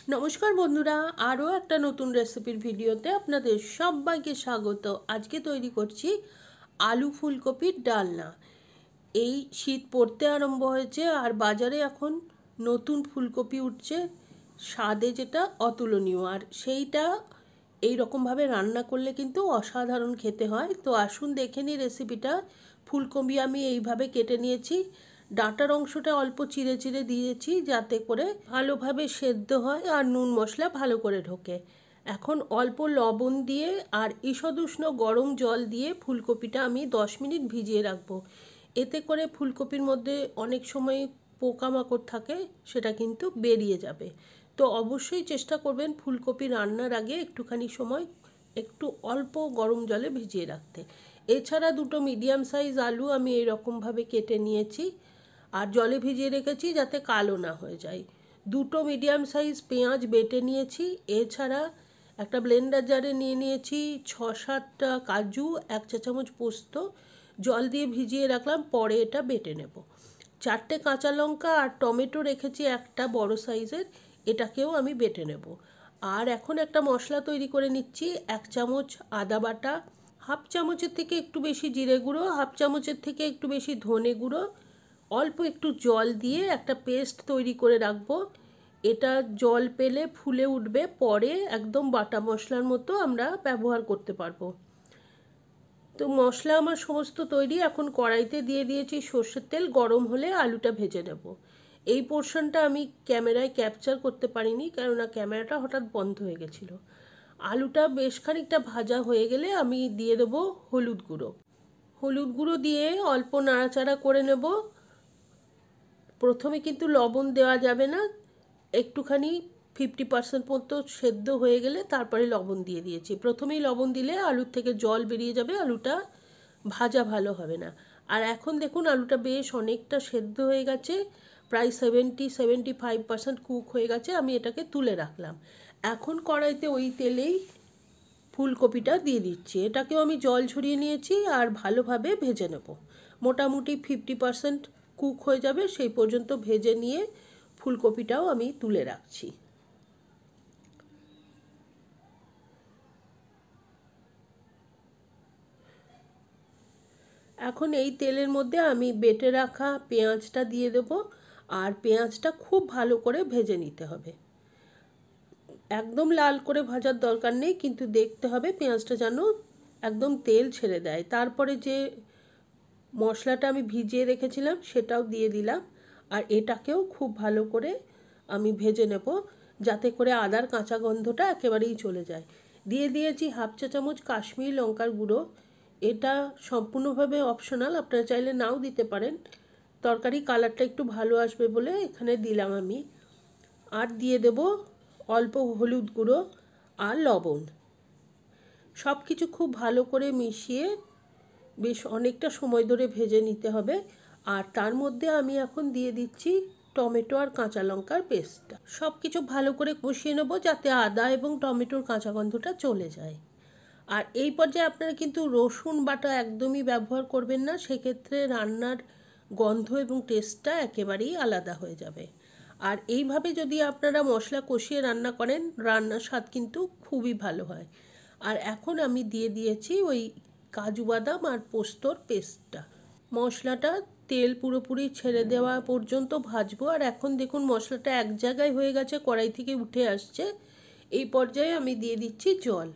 নমস্কার বন্ধুরা, আরও একটা নতুন রেসিপির ভিডিওতে আপনাদের সবাইকে স্বাগত। আজকে তৈরি করছি আলু ফুলকপির ডালনা। এই শীত পড়তে আরম্ভ হয়েছে আর বাজারে এখন নতুন ফুলকপি উঠছে, স্বাদে যেটা অতুলনীয়। আর সেইটা এই রকমভাবে রান্না করলে কিন্তু অসাধারণ খেতে হয়। তো আসুন দেখে নিই রেসিপিটা। ফুলকপি আমি এইভাবে কেটে নিয়েছি, ডাঁটার অংশটা অল্প চিড়ে চিড়ে দিয়েছি যাতে করে ভালোভাবে সেদ্ধ হয় আর নুন মশলা ভালো করে ঢোকে। এখন অল্প লবণ দিয়ে আর ঈষদুষ্ণ গরম জল দিয়ে ফুলকপিটা আমি 10 মিনিট ভিজিয়ে রাখবো। এতে করে ফুলকপির মধ্যে অনেক সময় পোকামাকড় থাকে, সেটা কিন্তু বেরিয়ে যাবে। তো অবশ্যই চেষ্টা করবেন ফুলকপি রান্নার আগে একটুখানি সময় একটু অল্প গরম জলে ভিজিয়ে রাখতে। এছাড়া দুটো মিডিয়াম সাইজ আলু আমি এরকমভাবে কেটে নিয়েছি আর জলে ভিজিয়ে রেখেছি যাতে কালো না হয়ে যায়। দুটো মিডিয়াম সাইজ পেঁয়াজ বেটে নিয়েছি। এছাড়া একটা ব্লেন্ডার জারে নিয়ে নিয়েছি 6-7টা কাজু, 1 চা চামচ পোস্ত, জল দিয়ে ভিজিয়ে রাখলাম, পরে এটা বেটে নেব। 4টে কাঁচা লঙ্কা আর টমেটো রেখেছি একটা বড় সাইজের, এটাকেও আমি বেটে নেব। আর এখন একটা মশলা তৈরি করে নিচ্ছি। 1 চামচ আদা বাটা, 1/2 চামচের থেকে একটু বেশি জিরে গুঁড়ো, 1/2 চামচের থেকে একটু বেশি ধনে গুঁড়ো, অল্প একটু জল দিয়ে একটা পেস্ট তৈরি করে রাখবো। এটা জল পেলে ফুলে উঠবে, পরে একদম বাটা মশলার মতো আমরা ব্যবহার করতে পারবো। তো মশলা আমার সমস্ত তৈরি। এখন কড়াইতে দিয়ে দিয়েছি সর্ষের তেল, গরম হলে আলুটা ভেজে নেব। এই পোর্শনটা আমি ক্যামেরায় ক্যাপচার করতে পারিনি, কেননা ক্যামেরাটা হঠাৎ বন্ধ হয়ে গেছিলো। আলুটা বেশ খানিকটা ভাজা হয়ে গেলে আমি দিয়ে দেবো হলুদ গুঁড়ো। হলুদ গুঁড়ো দিয়ে অল্প নাড়াচাড়া করে নেব। প্রথমে কিন্তু লবণ দেওয়া যাবে না, একটুখানি 50% মতো সেদ্ধ হয়ে গেলে তারপরে লবণ দিয়ে দিয়েছি। প্রথমেই লবণ দিলে আলুর থেকে জল বেরিয়ে যাবে, আলুটা ভাজা ভালো হবে না। আর এখন দেখুন আলুটা বেশ অনেকটা সেদ্ধ হয়ে গেছে, প্রায় 70-75% কুক হয়ে গেছে। আমি এটাকে তুলে রাখলাম। এখন কড়াইতে ওই তেলেই ফুলকপিটা দিয়ে দিচ্ছি। এটাকেও আমি জল ঝরিয়ে নিয়েছি আর ভালোভাবে ভেজে নেব। মোটামুটি 50% কুক হয়ে যাবে, সেই পর্যন্ত ভেজে নিয়ে ফুলকপিটাও আমি তুলে রাখছি। এখন এই তেলের মধ্যে আমি বেটে রাখা পেঁয়াজটা দিয়ে দেব, আর পেঁয়াজটা খুব ভালো করে ভেজে নিতে হবে। একদম লাল করে ভাজার দরকার নেই, কিন্তু দেখতে হবে পেঁয়াজটা যেন একদম তেল ছেড়ে দেয়। তারপরে যে মশলাটা আমি ভিজিয়ে রেখেছিলাম সেটাও দিয়ে দিলাম, আর এটাকেও খুব ভালো করে আমি ভেজে নেব যাতে করে আদার কাঁচা গন্ধটা একেবারেই চলে যায়। দিয়ে দিয়েছি 1/2 চা-চামচ কাশ্মীরি লঙ্কার গুঁড়ো। এটা সম্পূর্ণভাবে অপশনাল, আপনারা চাইলে নাও দিতে পারেন। তরকারি কালারটা একটু ভালো আসবে বলে এখানে দিলাম আমি। আর দিয়ে দেব অল্প হলুদ গুঁড়ো আর লবণ। সব কিছু খুব ভালো করে মিশিয়ে বেশ অনেকটা সময় ধরে ভেজে নিতে হবে। আর তার মধ্যে আমি এখন দিয়ে দিচ্ছি টমেটো আর কাঁচা লঙ্কার পেস্টটা। সব কিছু ভালো করে কষিয়ে নেবো যাতে আদা এবং টমেটোর কাঁচা গন্ধটা চলে যায়। আর এই পর্যায়ে আপনারা কিন্তু রসুন বাটা একদমই ব্যবহার করবেন না, সেক্ষেত্রে রান্নার গন্ধ এবং টেস্টটা একেবারেই আলাদা হয়ে যাবে। আর এইভাবে যদি আপনারা মশলা কষিয়ে রান্না করেন, রান্নার স্বাদ কিন্তু খুবই ভালো হয়। আর এখন আমি দিয়ে দিয়েছি ওই কাজু বাদাম আর পোস্তর পেস্টটা। মশলাটা তেল পুরোপুরি ছেড়ে দেওয়া পর্যন্ত ভাজবো। আর এখন দেখুন মশলাটা এক জায়গায় হয়ে গেছে, কড়াই থেকে উঠে আসছে। এই পর্যায়ে আমি দিয়ে দিচ্ছি জল।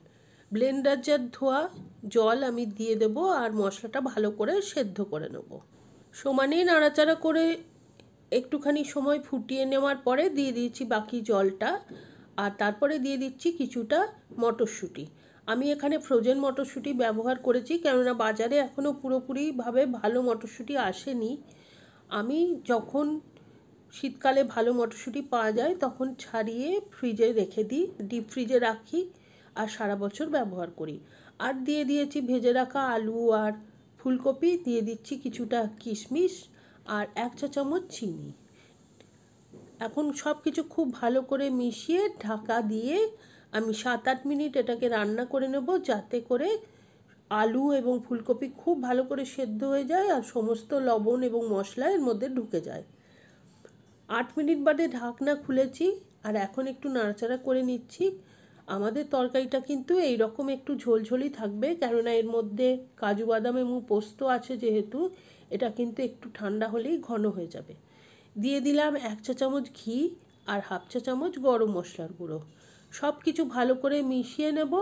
ব্লেন্ডার জার ধোয়া জল আমি দিয়ে দেবো আর মশলাটা ভালো করে সেদ্ধ করে নেব। সমানে নাড়াচাড়া করে একটুখানি সময় ফুটিয়ে নেওয়ার পরে দিয়ে দিচ্ছি বাকি জলটা। আর তারপরে দিয়ে দিচ্ছি কিছুটা মটরশুঁটি। আমি এখানে ফ্রোজেন মটরশুঁটি ব্যবহার করেছি, কেননা বাজারে এখনও পুরোপুরিভাবে ভালো মটরশুঁটি আসেনি। আমি যখন শীতকালে ভালো মটরশুঁটি পাওয়া যায় তখন ছাড়িয়ে ফ্রিজে রেখে দিই, ডিপ ফ্রিজে রাখি, আর সারা বছর ব্যবহার করি। আর দিয়ে দিয়েছি ভেজে রাখা আলু আর ফুলকপি, দিয়ে দিচ্ছি কিছুটা কিশমিশ আর 1 চা-চামচ চিনি। এখন সব কিছু খুব ভালো করে মিশিয়ে ঢাকা দিয়ে আমি 7-8 মিনিট এটাকে রান্না করে নেব, যাতে করে আলু এবং ফুলকপি খুব ভালো করে সেদ্ধ হয়ে যায় আর সমস্ত লবণ এবং মশলা এর মধ্যে ঢুকে যায়। 8 মিনিট বাদে ঢাকনা খুলেছি আর এখন একটু নাড়াচাড়া করে নিচ্ছি। আমাদের তরকারিটা কিন্তু এই রকম একটু ঝোলঝোলই থাকবে, কেননা এর মধ্যে কাজু বাদাম এবং পোস্ত আছে যেহেতু, এটা কিন্তু একটু ঠান্ডা হলেই ঘন হয়ে যাবে। দিয়ে দিলাম 1 চা চামচ ঘি আর 1/2 চা চামচ গরম মশলার গুঁড়ো। সব কিছু ভালো করে মিশিয়ে নেব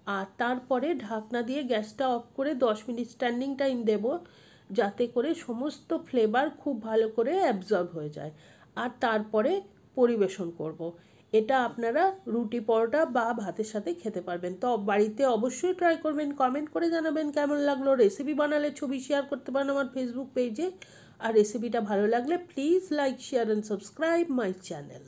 আর তারপরে ঢাকনা দিয়ে গ্যাসটা অফ করে 10 মিনিট স্ট্যান্ডিং টাইম দেব, যাতে করে সমস্ত ফ্লেভার খুব ভালো করে অ্যাবজর্ব হয়ে যায়। আর তারপরে পরিবেশন করব। এটা আপনারা রুটি পরোটা বা ভাতের সাথে খেতে পারবেন। তো বাড়িতে অবশ্যই ট্রাই করবেন, কমেন্ট করে জানাবেন কেমন লাগলো। রেসিপি বানালে ছবি শেয়ার করতে পারেন আমার ফেসবুক পেজে। আর রেসিপিটা ভালো লাগলে please like share and subscribe my channel.